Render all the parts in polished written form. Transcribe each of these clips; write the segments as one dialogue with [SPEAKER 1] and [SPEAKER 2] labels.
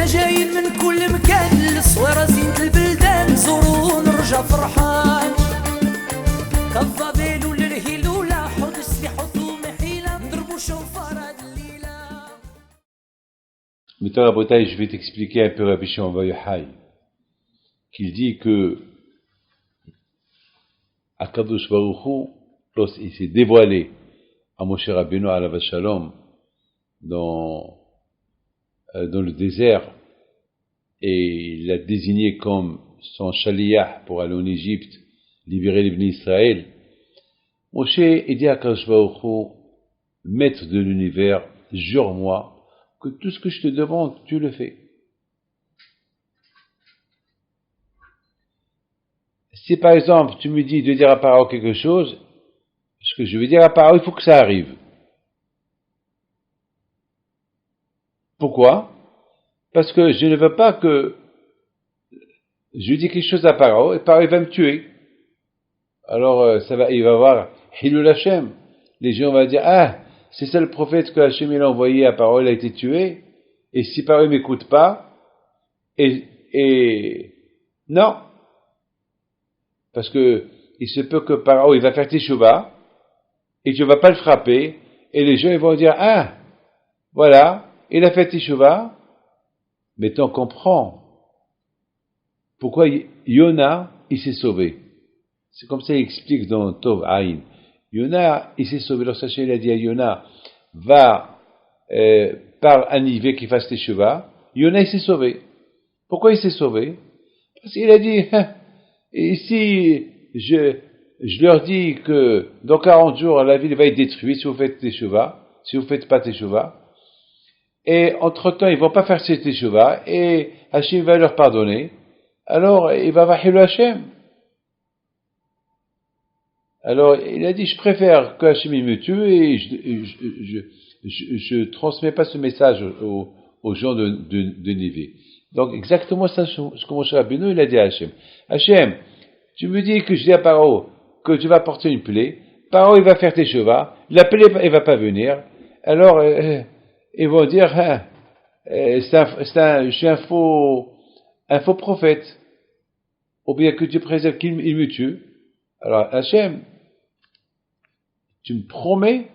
[SPEAKER 1] حنا جايين من كل مكان للصويرة زينة البلدان زورو ونرجع فرحان كالضبيل وللهيل ولا حوض السلاح ومحيلة نضربو شوفار هاد الليلة.
[SPEAKER 2] Maintenant, la Bretagne, je vais t'expliquer un peu Rabbi Shimon Bar Yochai, qu'il dit que Akadosh Baruch Hu, lorsqu'il s'est dévoilé à Moshe Rabbeinu alav shalom dans le désert, et il l'a désigné comme son Shaliyah pour aller en Égypte, libérer les bénis Israël, Moshe dit à Akadosh Baruch Hu, maître de l'univers, jure-moi que tout ce que je te demande, tu le fais. Si par exemple tu me dis de dire à Pharaon quelque chose, ce que je vais dire à Pharaon, il faut que ça arrive. Pourquoi? Parce que je ne veux pas que je dis quelque chose à Pharaon et Pharaon va me tuer. Alors il va voir Hilul Hashem. Les gens vont dire, ah, c'est ça le prophète que Hashem il a envoyé à Pharaon, il a été tué. Et si Pharaon ne m'écoute pas, non. Parce que il se peut que Pharaon il va faire Teshuvah et tu ne vas pas le frapper et les gens ils vont dire, ah, voilà, il a fait Teshuvah, mais t'en comprends pourquoi Yona il s'est sauvé. C'est comme ça il explique dans Tov Aïn. Yona il s'est sauvé. Lorsque Hashem il a dit à Yona, va par un Nivé qui fasse Teshuvah, Yona il s'est sauvé. Pourquoi il s'est sauvé? Parce qu'il a dit, et si je leur dis que dans 40 jours la ville va être détruite si vous faites Teshuvah, si vous faites pas Teshuvah, et entre-temps ils vont pas faire cette Teshuvah, et Hashem va leur pardonner, alors il va voir Hilul Hashem. Alors il a dit, je préfère que Hashem me tue et je transmets pas ce message aux gens de Nivé. Donc exactement ça, ce que Moshe Rabbeinu il a dit à Hashem. Hashem, tu me dis que je dis à Pharaon que tu vas porter une plaie, Pharaon il va faire Teshuvah, la plaie elle va pas venir, alors ils vont dire, je suis un faux prophète, ou bien que tu préserves qu'il me tue. Alors Hashem, tu me promets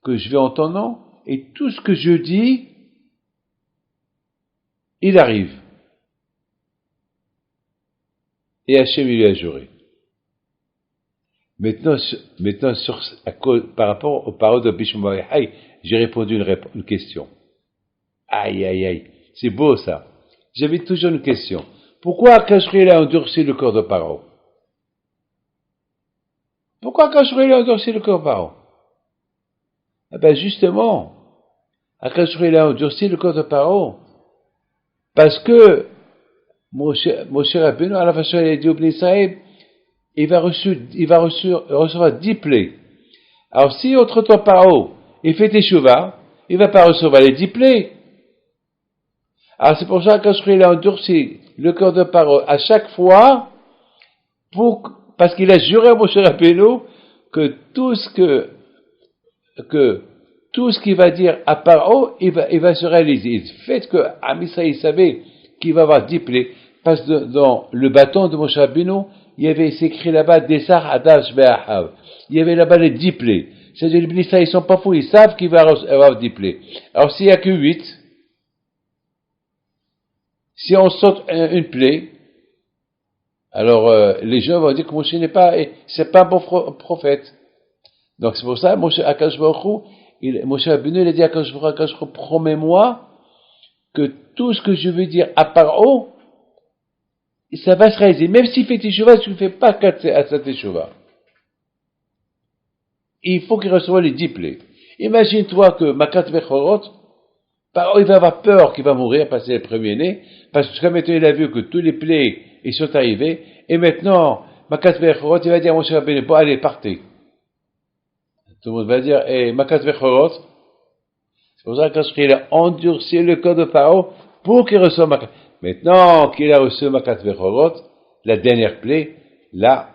[SPEAKER 2] que je vais en ton nom, et tout ce que je dis, il arrive. Et Hashem il lui a juré. Maintenant par rapport aux paroles de Rabbi Shimon Bar Yochai, j'ai répondu une question. Aïe, aïe, aïe. C'est beau ça. J'avais toujours une question. Pourquoi Akadosh Baruch Hu a endurci le corps de Pharaon? Pourquoi Akadosh Baruch Hu a endurci le corps de Pharaon? Eh ben justement, Akadosh Baruch Hu a endurci le corps de Pharaon parce que Moshe Rabbeinu à la façon il a dit au Bnei Israël, il va recevoir 10 plaies. Alors si entre-temps Pharaon il fait Teshuvah, il va pas recevoir les 10 plaies. Alors c'est pour ça qu'il a endurci le cœur de Pharaon à chaque fois, parce qu'il a juré à Moshe Rabbeinu que tout ce qu'il va dire à Pharaon, il va se réaliser. Le fait que Am Israël savait qu'il va avoir 10 plaies, parce que dans le bâton de Moshe Rabbeinu, il y avait écrit là-bas Desar Hadash Be'ahav. Il y avait là-bas les 10 plaies. C'est-à-dire les bénis ils sont pas fous, ils savent qu'il va avoir 10 plaies. Alors s'il y a que 8, si on saute une plaie, alors les gens vont dire que Moshe c'est pas un bon prophète. Donc c'est pour ça, Akadosh Baruch Hu, Moshe Rabbeinu il a dit à Akadosh Baruch Hu, promets-moi que tout ce que je veux dire à Pharaon, ça va se réaliser. Même s'il fait Teshuvah, tu ne fais pas à sa Teshuvah. Il faut qu'il reçoive les 10 plaies. Imagine-toi que Makat Bechorot, Pharaon il va avoir peur qu'il va mourir, passer le premier-né, parce que comme maintenant il a vu que tous les plaies ils sont arrivés, et maintenant, Makat Bechorot, il va dire à Moshe Rabbeinu, bon allez, partez. Tout le monde va dire, Makat Bechorot, c'est pour ça qu'il a endurci le corps de Pharaon pour qu'il reçoive Makat. Maintenant qu'il a reçu Makat Bechorot, la dernière plaie, là,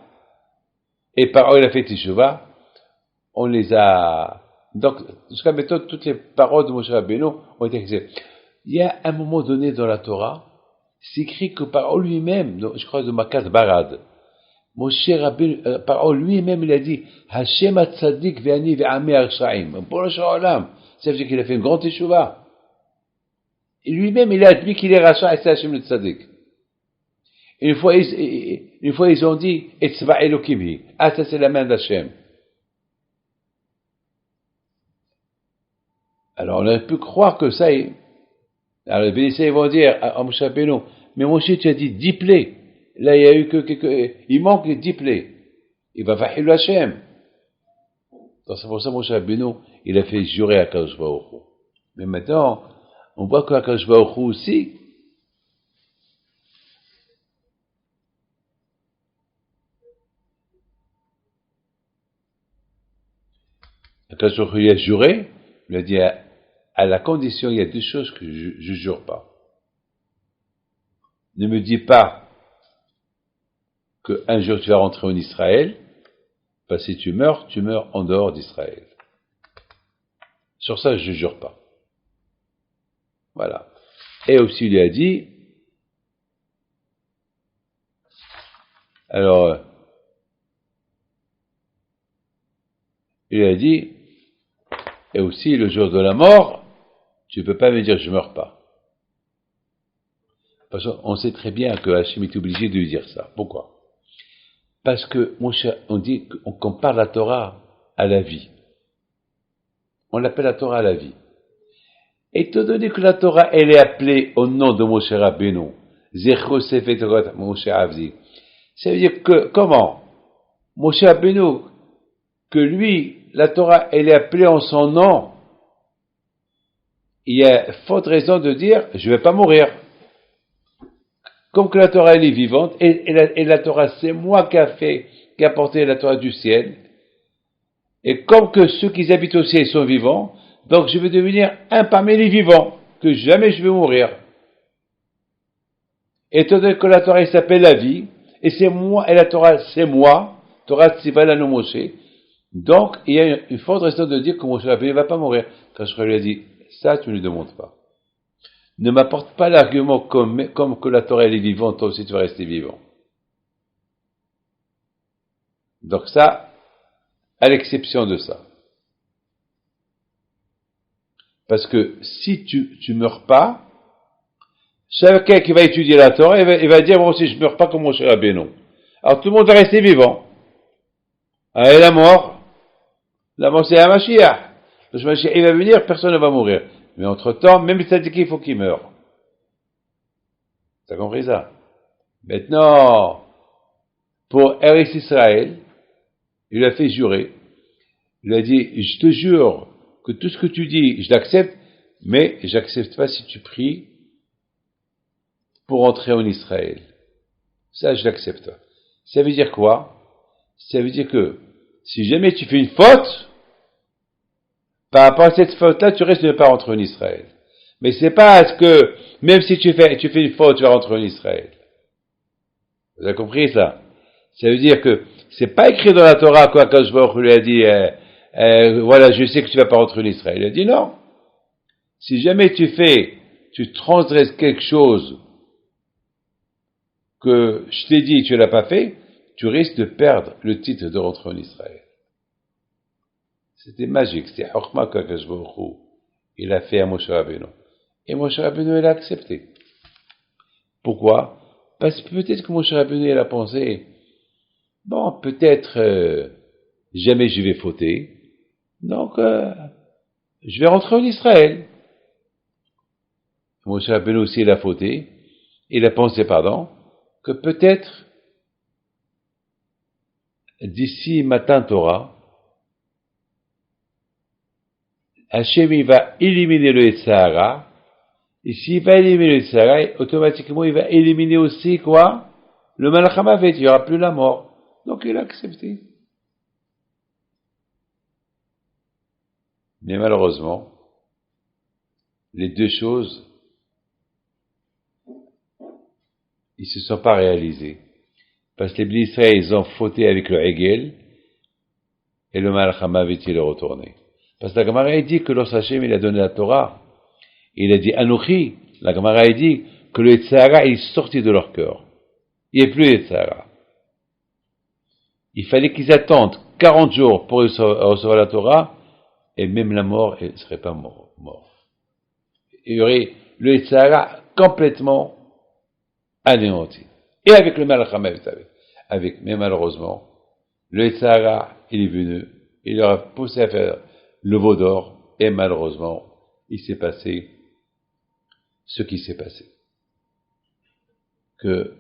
[SPEAKER 2] et Pharaon il a fait Teshuvah, on les a, donc, jusqu'à maintenant, toutes les paroles de Moshe Rabbeinu ont été exécutées. Il y a un moment donné dans la Torah, c'est écrit que par lui-même, je crois de Makat Barad, Moshe Rabbeinu, par lui-même, il a dit, Hashem Hatzadik ve'ani ve'ami Arshaim. Pour le Shalom, ça veut dire qu'il a fait une grande teshuva. Et lui-même, il a admis qu'il est Racha et c'est Hashem le Tzadik. Une fois, ils ont dit, Etzva Elokimhi. Ah, ça c'est la main d'Hashem. Alors, on aurait pu croire que ça est. Alors, les bénissés, ils vont dire, à Moshe Rabbeinu, mais Moshe, tu as dit 10 plaies. Là, il y a eu il manque 10 plaies. Il va faire le Hachem. Donc, c'est pour ça que Moshe Rabbeinu, il a fait jurer à Kadosh Baruch Hu. Mais maintenant, on voit qu'à Kadosh Baruch Hu aussi, Kadosh Baruch Hu, il a juré, il a dit, à la condition, il y a deux choses que je jure pas. Ne me dis pas qu'un jour tu vas rentrer en Israël, parce que si tu meurs en dehors d'Israël. Sur ça, je ne jure pas. Voilà. Et aussi, il a dit, alors, il a dit, et aussi le jour de la mort, tu ne peux pas me dire je ne meurs pas. Parce qu'on sait très bien que Hachem est obligé de lui dire ça. Pourquoi? Parce que, on dit qu'on compare la Torah à la vie. On l'appelle la Torah à la vie. Étant donné que la Torah, elle est appelée au nom de Moshe Rabbeinu, Zechro Sefer Torah Moshe Avdi, ça veut dire que, comment? Moshe Rabbeinu, que lui, la Torah, elle est appelée en son nom, il y a forte raison de dire, je ne vais pas mourir. Comme que la Torah, elle est vivante, et la Torah, c'est moi qui a apporté la Torah du ciel, et comme que ceux qui habitent au ciel sont vivants, donc je vais devenir un parmi les vivants, que jamais je vais mourir. Étant donné que la Torah, elle s'appelle la vie, et c'est moi, et la Torah, c'est moi, Torah Tzivala no Moshe, donc il y a une forte raison de dire que Moshe ne va pas mourir. Quand je lui ai dit, ça tu ne lui demandes pas. Ne m'apporte pas l'argument comme que la Torah elle est vivante, toi aussi tu vas rester vivant. Donc ça, à l'exception de ça. Parce que si tu meurs pas, chacun qui va étudier la Torah, il va dire, moi aussi je meurs pas comme Moshe Rabbeinu. Alors tout le monde va rester vivant. Ah, et la mort c'est un Mashiach. Le Mashiach, il va venir, personne ne va mourir. Mais entre-temps, même si ça dit qu'il faut qu'il meure. T'as compris ça? Maintenant, pour Eretz Israël, il a fait jurer. Il a dit, je te jure que tout ce que tu dis, je l'accepte, mais j'accepte pas si tu pries pour entrer en Israël. Ça, je l'accepte. Ça veut dire quoi? Ça veut dire que, si jamais tu fais une faute, par rapport à cette faute-là, tu risques de ne pas rentrer en Israël. Mais c'est pas parce que, même si tu fais une faute, tu vas rentrer en Israël. Vous avez compris ça? Ça veut dire que, c'est pas écrit dans la Torah, quoi, quand je lui ai dit, voilà, je sais que tu vas pas rentrer en Israël. Il a dit non. Si jamais tu transgresses quelque chose que je t'ai dit et tu l'as pas fait, tu risques de perdre le titre de rentrer en Israël. C'était magique, c'était Chokhma qu'Akadosh Baruch Hu, il a fait à Moshe Rabbeinu. Et Moshe Rabbeinu, il a accepté. Pourquoi? Parce que peut-être que Moshe Rabbeinu, il a pensé, bon, peut-être jamais je vais fauter, donc je vais rentrer en Israël. Moshe Rabbeinu aussi, il a fauté, il a pensé, que peut-être d'ici matin Torah, Hachem, il va éliminer le Yetzirah, et s'il va éliminer le Yetzirah, automatiquement, il va éliminer aussi, quoi? Le Malach HaMavet, il n'y aura plus la mort. Donc, il a accepté. Mais malheureusement, les deux choses, ils se sont pas réalisées. Parce que les Bnei Israël, ils ont fauté avec le Hegel, et le Malach HaMavet, il est retourné. Parce que la Gemara dit que lorsque Hachem, il a donné la Torah, Il a dit Anochi, la Gemara a dit que le Yetzirah est sorti de leur cœur. Il n'y a plus de Yetzirah. Il fallait qu'ils attendent 40 jours pour recevoir la Torah, et même la mort, elle ne serait pas mort. Il y aurait le Yetzirah complètement anéanti. Et avec le Malachama, vous savez. Mais malheureusement, le Yetzirah, il est venu, il leur a poussé à faire le veau d'or, et malheureusement, il s'est passé ce qui s'est passé. Que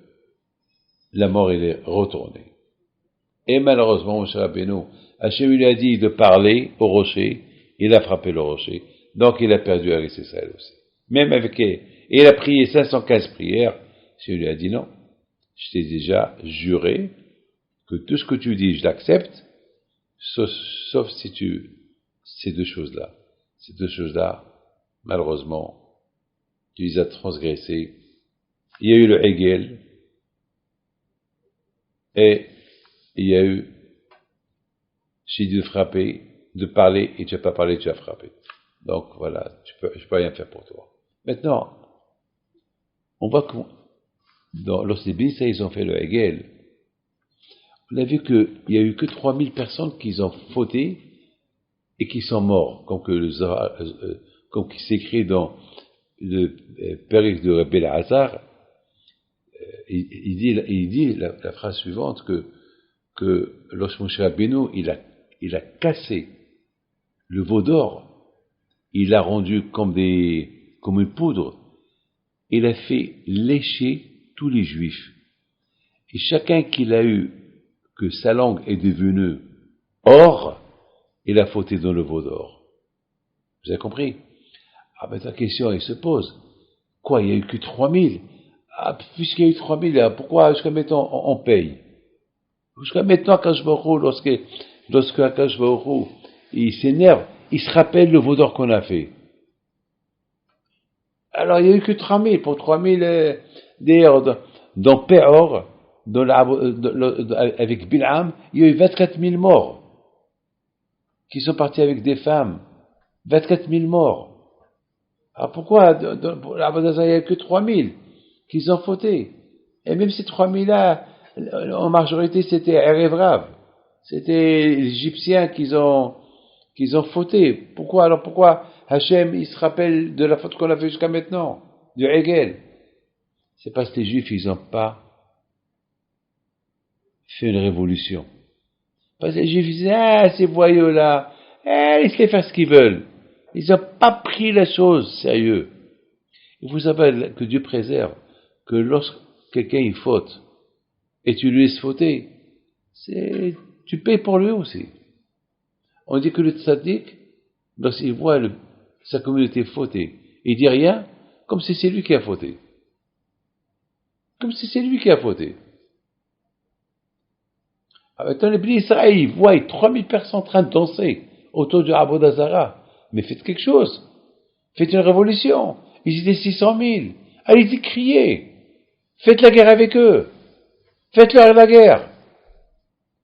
[SPEAKER 2] la mort, elle est retournée. Et malheureusement, Moshe Rabbeinu, Hachem lui a dit de parler au rocher, il a frappé le rocher, donc il a perdu Eretz Israël aussi. Même avec, et il a prié 515 prières, Hachem lui a dit non, je t'ai déjà juré que tout ce que tu dis, je l'accepte, sauf si ces deux choses-là, malheureusement, tu les as transgressées. Il y a eu le Hegel, et il y a eu, j'ai dit de frapper, de parler, et tu n'as pas parlé, tu as frappé. Donc voilà, je peux rien faire pour toi. Maintenant, on voit que lorsque les Bénissa, ils ont fait le Hegel, on a vu qu'il n'y a eu que 3000 personnes qui ont fauté et qui sont morts, comme qui s'écrit dans le périph' de Rabbi Elazar. Il dit la phrase suivante que lorsque Moshe Rabbeinu, il a cassé le veau d'or, il l'a rendu comme une poudre, il a fait lécher tous les juifs. Et chacun qu'il a eu, que sa langue est devenue or, il a fauté dans le veau d'or. Vous avez compris? Ah ben ta question, elle se pose. Quoi, il n'y a eu que 3000? Ah, puisqu'il y a eu 3000, pourquoi jusqu'à maintenant on paye? Jusqu'à maintenant, Akash Baruch Hu, lorsque Akash Baruch Hu, il s'énerve, il se rappelle le veau d'or qu'on a fait. Alors, il n'y a eu que 3000. Pour 3000, d'ailleurs, dans Péor, avec Bil'am, il y a eu 24 000 morts, qui sont partis avec des femmes. 24 000 morts. Alors pourquoi, pour l'Abodazar, il n'y a que 3000 qu'ils ont fauté? Et même ces 3000-là, en majorité, c'était Erev Rav. C'était les Égyptiens qu'ils ont fauté. Pourquoi Hachem, il se rappelle de la faute qu'on a fait jusqu'à maintenant, du Hegel? C'est parce que les Juifs, ils n'ont pas fait une révolution. Parce que les Juifs, ils disaient, ces voyous-là, laissez-les faire ce qu'ils veulent. Ils n'ont pas pris la chose sérieux. Il faut savoir que Dieu préserve, que lorsque quelqu'un il faute, et tu lui laisses fauter, tu payes pour lui aussi. On dit que le tzaddik, lorsqu'il voit sa communauté fauter, il dit rien, comme si c'est lui qui a fauté. Comme si c'est lui qui a fauté. Maintenant, les Bénis Israël, ils voient 3000 personnes en train de danser autour du Abodazara. Mais faites quelque chose. Faites une révolution. Ils étaient 600 000. Allez-y crier. Faites la guerre avec eux. Faites-leur la guerre.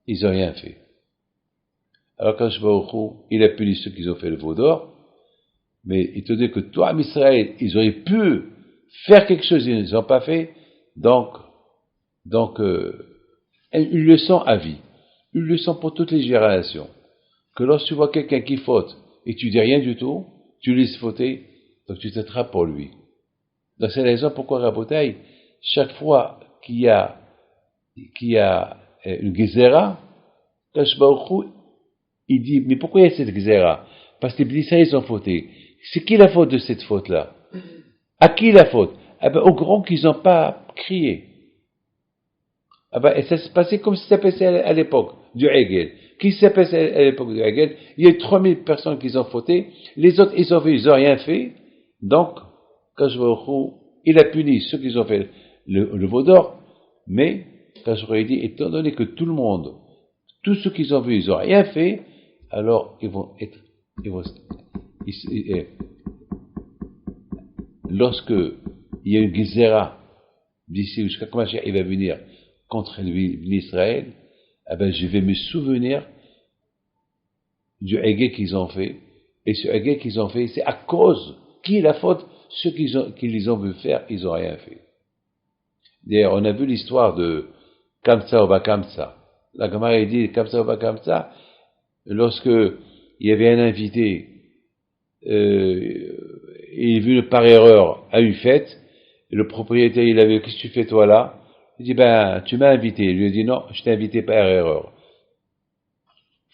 [SPEAKER 2] Ils n'ont rien fait. Alors quand je vais au Chou, il a puni ceux qui ont fait le veau d'or, mais il te dit que toi, Israël, ils auraient pu faire quelque chose, ils n'ont pas fait, donc une leçon à vie, une leçon pour toutes les générations, que lorsque tu vois quelqu'un qui faute, et tu dis rien du tout, tu laisses fauter, donc tu t'attrapes pour lui. Donc c'est la raison pourquoi Rabotai, chaque fois qu'il y a une Gezerah, Kadosh Baruch Hu, il dit, mais pourquoi il y a cette Gezerah? Parce que les Bénissa, ils ont fauté. C'est qui la faute de cette faute-là? À qui la faute? Eh ben, aux grands qu'ils n'ont pas crié. Ah ben, et ça s'est passé comme ça s'est passé à l'époque du Hegel. Qui s'est passé à l'époque du Hegel? Il y a eu 3000 personnes qui ont fauté. Les autres, ils ont rien fait. Donc, Kadosh Baruch Hu, il a puni ceux qui ont fait le veau d'or. Mais, Kadosh Baruch Hu dit, étant donné que tout le monde, tous ceux qu'ils ont vu, ils n'ont rien fait, alors lorsque il y a une Gezerah, d'ici jusqu'à quand il va venir contre l'Israël, eh ben, je vais me souvenir du Hegel qu'ils ont fait, et ce Hegel qu'ils ont fait, c'est à cause Qui est la faute? Ceux qui les ont vu faire, ils n'ont rien fait. D'ailleurs, on a vu l'histoire de Kamsa ou Bakamsa. La Gemara dit Kamsa ou Bakamsa, lorsque il y avait un invité, il est venu par erreur à une fête, et le propriétaire, il avait, qu'est-ce que tu fais toi là? Il dit, tu m'as invité. Il lui a dit, non, je t'ai invité par erreur.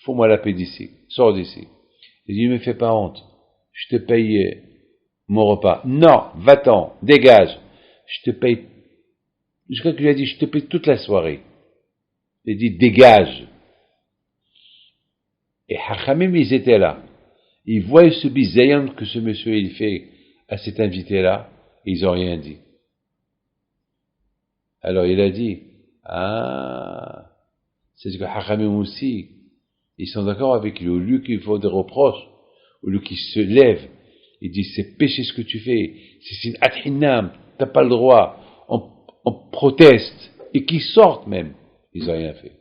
[SPEAKER 2] Fous-moi la paix d'ici. Sors d'ici. Il dit, ne me fais pas honte. Je te paye mon repas. Non, va-t'en, dégage. Je te paye, je crois qu'il lui a dit, je te paye toute la soirée. Il a dit, dégage. Et Hachamim, ils étaient là. Ils voient ce bizayon que ce monsieur, il fait à cet invité-là, et ils n'ont rien dit. Alors il a dit, c'est ce que Hachamim aussi, ils sont d'accord avec lui, au lieu qu'il faut des reproches, au lieu qu'il se lève, il dit, c'est péché ce que tu fais, c'est une athinam, t'as pas le droit, on proteste, et qu'ils sortent même, ils n'ont rien fait.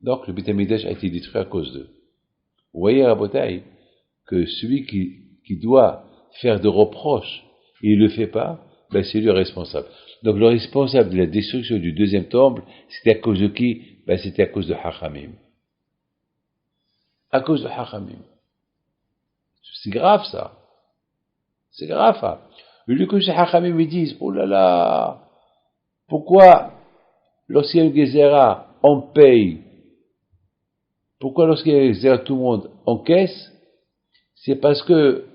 [SPEAKER 2] Donc le Beit HaMikdash a été détruit à cause d'eux. Vous voyez, Rabotai, que celui qui doit faire de reproches, et il le fait pas, c'est lui le responsable. Donc le responsable de la destruction du deuxième temple, c'était à cause de qui? C'était à cause de Hachamim. À cause de Hachamim. C'est grave ça. C'est grave ça. Le que ces Hachamim ils disent, oh là là, pourquoi lorsqu'il y a une Gezerah, on paye? Pourquoi lorsqu'il y a une Gezerah, tout le monde encaisse? C'est parce que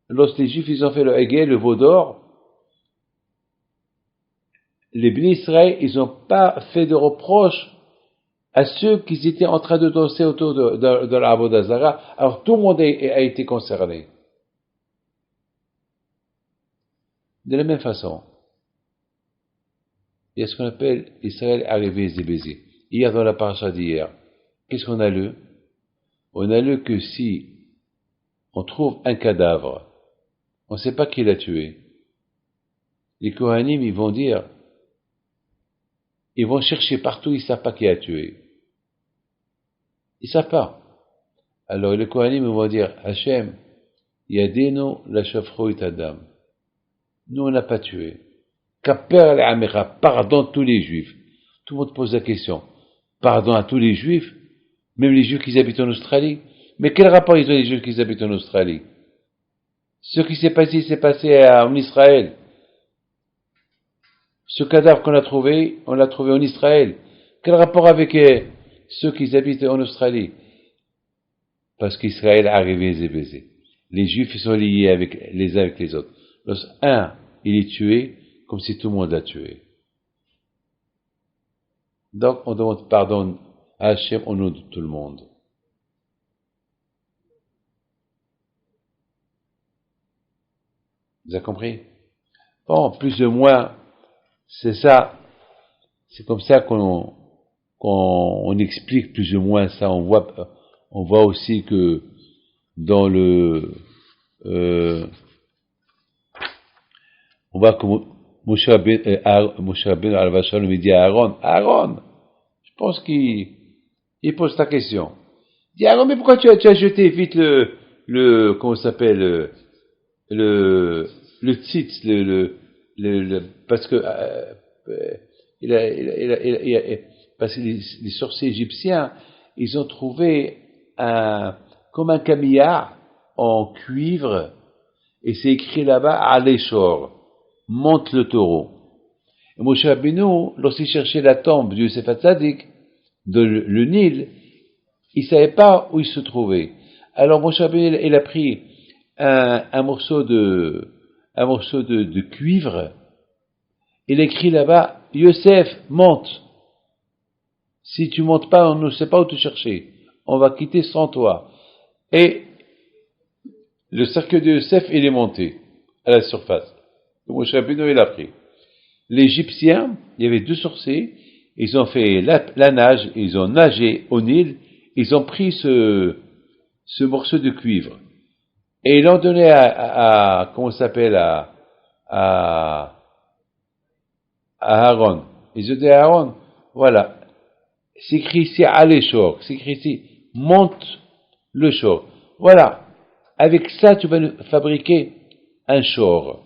[SPEAKER 2] lorsque les Juifs ils ont fait le Hegel, le veau d'or, les Bnei Israël, ils n'ont pas fait de reproches à ceux qui étaient en train de danser autour de la Avodah Zarah. Alors tout le monde a été concerné. De la même façon, il y a ce qu'on appelle Israël arrivé zébézé. Hier, dans la paracha d'hier, qu'est-ce qu'on a lu? On a lu que si on trouve un cadavre, on ne sait pas qui l'a tué, les Kohanim, ils vont dire, ils vont chercher partout, ils ne savent pas qui a tué. Ils ne savent pas. Alors les Kohanim vont dire, Hachem, Yadeno la shafro et Adam. Nous, on n'a pas tué. Kaper l'Amecha, pardon à tous les Juifs. Tout le monde pose la question. Pardon à tous les Juifs, même les Juifs qui habitent en Australie. Mais quel rapport ils ont les Juifs qui habitent en Australie? Ce qui s'est passé en Israël. Ce cadavre qu'on a trouvé, on l'a trouvé en Israël. Quel rapport avec ceux qui habitent en Australie? Parce qu'Israël a arrivé et baisé. Les Juifs sont liés les uns avec les autres. Lorsqu'un, il est tué, comme si tout le monde l'a tué. Donc, on demande pardon à Hachem au nom de tout le monde. Vous avez compris? Bon, plus ou moins, c'est ça. C'est comme ça qu'on explique plus ou moins ça. On voit aussi que dans on voit que Moshe Rabbeinu Alav Shalom il dit à Aaron, je pense qu'il pose ta question. Il dit Aaron, mais pourquoi tu as jeté vite comment ça s'appelle, le tzitz, parce que parce que les sorciers égyptiens, ils ont trouvé comme un camillard en cuivre, et c'est écrit là-bas, Aléchor, monte le taureau. Et Moshe Rabbeinu, lorsqu'il cherchait la tombe du Yosef Hatzadik, le Nil, il savait pas où il se trouvait. Alors Moshe Rabbeinu, il a pris un morceau de cuivre, il écrit là-bas, Yosef, monte. Si tu montes pas, on ne sait pas où te chercher. On va quitter sans toi. Et le cercueil de Yosef, il est monté à la surface. Moshe Rabbeinu, il a pris. L'Égyptien, il y avait 2 sorciers, ils ont fait la nage, ils ont nagé au Nil, ils ont pris ce morceau de cuivre. Et ils l'ont donné comment ça s'appelle, à Aaron. Ils ont dit à Aaron, voilà, c'est écrit ici, Aléchor, c'est écrit ici, monte le shor. Voilà, avec ça, tu vas fabriquer un shor,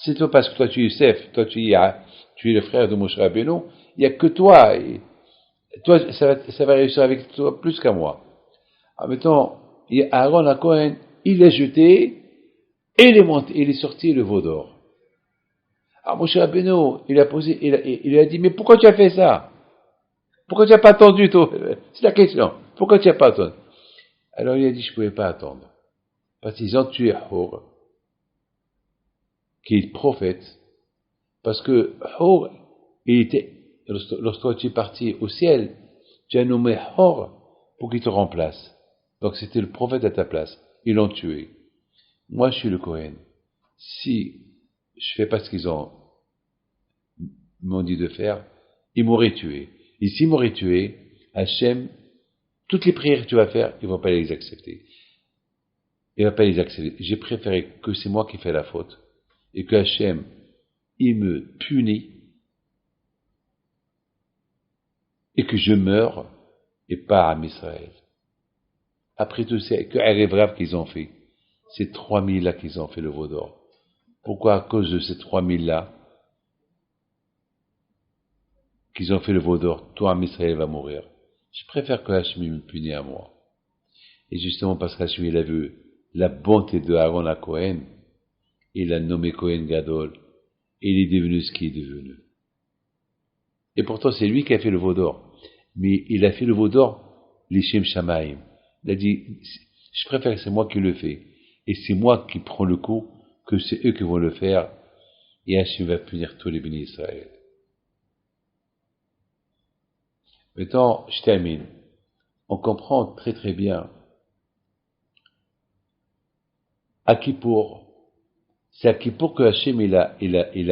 [SPEAKER 2] c'est toi parce que toi tu es Youssef, toi tu es le frère de Moshe Rabbeinu, il n'y a que toi, et toi ça va réussir avec toi plus qu'à moi. En même temps, Aaron à Cohen, il a jeté, et il est sorti le veau d'or. Alors Moshe Rabbeinu, il a dit, mais pourquoi tu as fait ça? Pourquoi tu n'as pas attendu, toi? C'est la question. Pourquoi tu n'as pas attendu? Alors il a dit, je ne pouvais pas attendre. Parce qu'ils ont tué Hor, qui est prophète, parce que Hor, lorsque tu es parti au ciel, tu as nommé Hor pour qu'il te remplace. Donc c'était le prophète à ta place. Ils l'ont tué. Moi, je suis le Kohen. Si je fais pas ce qu'ils m'ont dit de faire, ils m'auraient tué. Et s'ils m'auraient tué, Hachem, toutes les prières que tu vas faire, ils vont pas les accepter. Il va pas les accepter. J'ai préféré que c'est moi qui fais la faute et que Hachem, il me punit et que je meure et pas à Israël. Après tout, c'est que Erev qu'ils ont fait. Ces 3000 là qu'ils ont fait le veau d'or. Pourquoi à cause de ces 3000 là qu'ils ont fait le veau d'or, toi Israël va mourir. Je préfère que Hachem me punisse à moi. Et justement parce qu'Hachem il a vu la bonté de Aaron à Cohen, il a nommé Cohen Gadol, et il est devenu ce qu'il est devenu. Et pourtant c'est lui qui a fait le veau d'or. Mais il a fait le veau d'or, l'Ishem Shamaim. Il a dit, je préfère que c'est moi qui le fais. Et c'est moi qui prends le coup, que c'est eux qui vont le faire, et Hachem va punir tous les bénis d'Israël. Maintenant, je termine. On comprend très très bien à Kippour, c'est à Kippour que Hachem il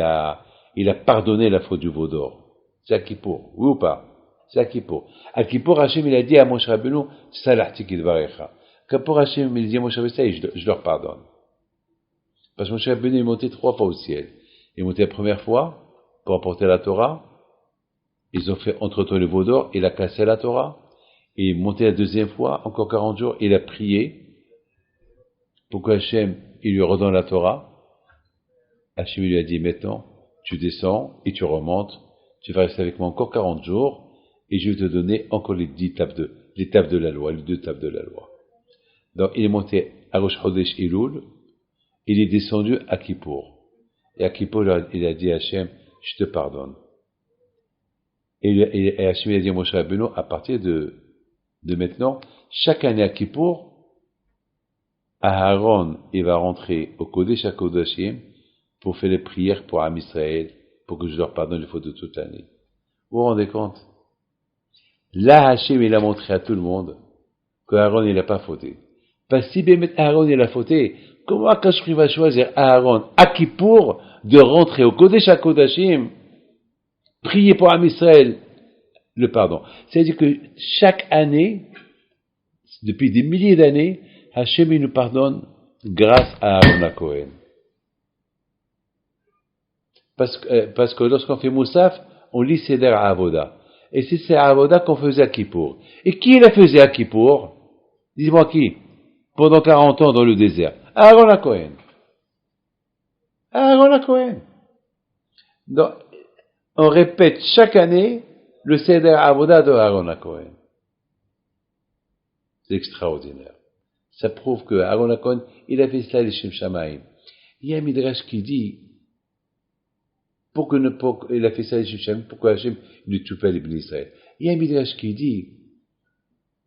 [SPEAKER 2] a pardonné la faute du veau d'or. C'est à Kippour, oui ou pas? C'est à Kippour. À Kippour, Hachem il a dit à Moshe Rabbeinu, Salahti kidvarecha. Kippour Hachem il dit à Moshe Rabbeinu, je leur pardonne. Parce que Moshe Rabbeinu est monté 3 fois au ciel. Il est monté la première fois pour apporter la Torah. Ils ont fait entre-temps le veau d'or, il a cassé la Torah. Et il est monté la deuxième fois, encore 40 jours, il a prié pour que Hachem, il lui redonne la Torah. Hachem lui a dit, maintenant, tu descends et tu remontes, tu vas rester avec moi encore 40 jours, et je vais te donner encore les 10 tables de la loi, les 2 tables de la loi. Donc, il est monté à Rosh Chodesh Elul, il est descendu à Kippour. Et à Kippour, il a dit à Hachem, je te pardonne. Et Hachem, il a dit à Moshe Rabbeinu, à partir de maintenant, chaque année à Kippour, Aaron, il va rentrer au Kodesh HaKodashim pour faire les prières pour Am Israël, pour que je leur pardonne les fautes de toute l'année. Vous vous rendez compte? Là, Hachem, il a montré à tout le monde que Aaron, il n'a pas fauté. Parce que si bien Aaron, il a fauté, comment Akashri va choisir Aaron à Kippour de rentrer au Kodesh HaKodashim, prier pour Am Israël, le pardon. C'est-à-dire que chaque année, depuis des milliers d'années, Hachem il nous pardonne grâce à Aaron à Cohen. Parce que lorsqu'on fait Moussaf, on lit Seder Avoda. Et c'est Seder Avoda qu'on faisait à Kippour. Et qui la faisait à Kippour? Dis-moi qui? Pendant 40 ans dans le désert. Aaron à Cohen. Aaron à Cohen. Donc, on répète chaque année le Seder Avoda de Aaron à Cohen. C'est extraordinaire. Ça prouve que Aaron Cohen, il a fait ça les Shem Shamaim. Il y a un midrash qui dit, il a fait ça les Shem Shamaim, pourquoi Hachem ne tue pas les bénis Israël. Il y a un midrash qui dit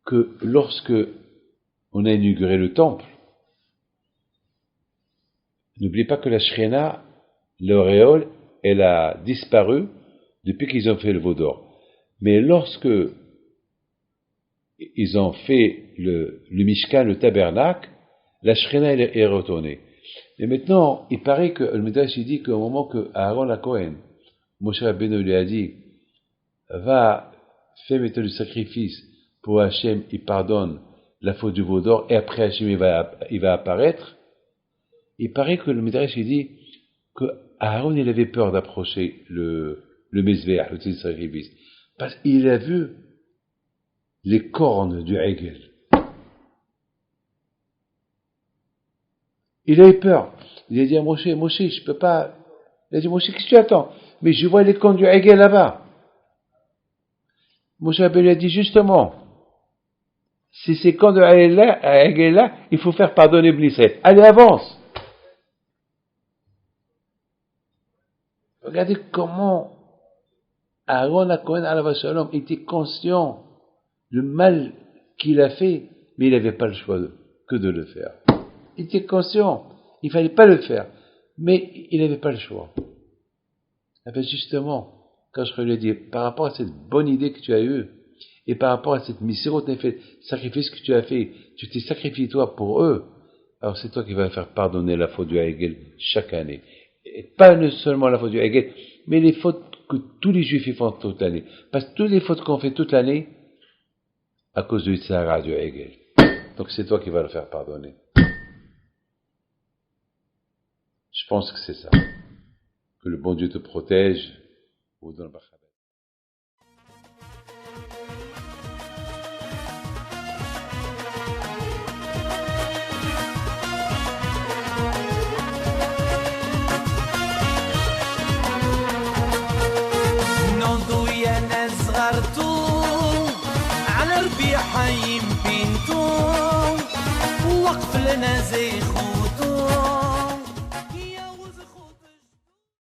[SPEAKER 2] que lorsque on a inauguré le temple, n'oubliez pas que la Shrena, l'auréole, elle a disparu depuis qu'ils ont fait le veau d'or. Mais lorsque ils ont fait le Mishkan, le tabernacle, la Shrena est retournée. Et maintenant, il paraît que le Midrash dit qu'au moment que Aaron la Cohen, Moshe Rabbeinu lui a dit, va, fais mettre le sacrifice pour Hachem, il pardonne la faute du veau d'or, et après Hachem il va apparaître. Il paraît que le Midrash dit que Aaron il avait peur d'approcher le Mezveach, le sacrifice, parce qu'il a vu les cornes du Hegel. Il a eu peur. Il a dit à Moshe, je peux pas. Il a dit, Moshe, qu'est-ce que tu attends? Mais je vois les camps du Hegel là-bas. Moshe lui a dit, justement, si ces camps de Hegel là, il faut faire pardonner Israël. Allez, avance. Regardez comment Aaron HaKohen alav shalom était conscient du mal qu'il a fait, mais il n'avait pas le choix que de le faire. Il était conscient, il ne fallait pas le faire, mais il n'avait pas le choix. Et bien justement, quand je lui ai dit, par rapport à cette bonne idée que tu as eue, et par rapport à cette mission, sacrifice que tu as fait, tu t'es sacrifié toi pour eux, alors c'est toi qui vas faire pardonner la faute du Hegel chaque année. Et pas seulement la faute du Hegel, mais les fautes que tous les Juifs font toute l'année. Parce que toutes les fautes qu'on fait toute l'année, à cause du Tzara du Hegel. Donc c'est toi qui vas le faire pardonner. Je pense que c'est ça. Que le bon Dieu te protège. Ou dans le Bachabet.
[SPEAKER 1] على ربيع حيم بنتو وقف لنا زي خود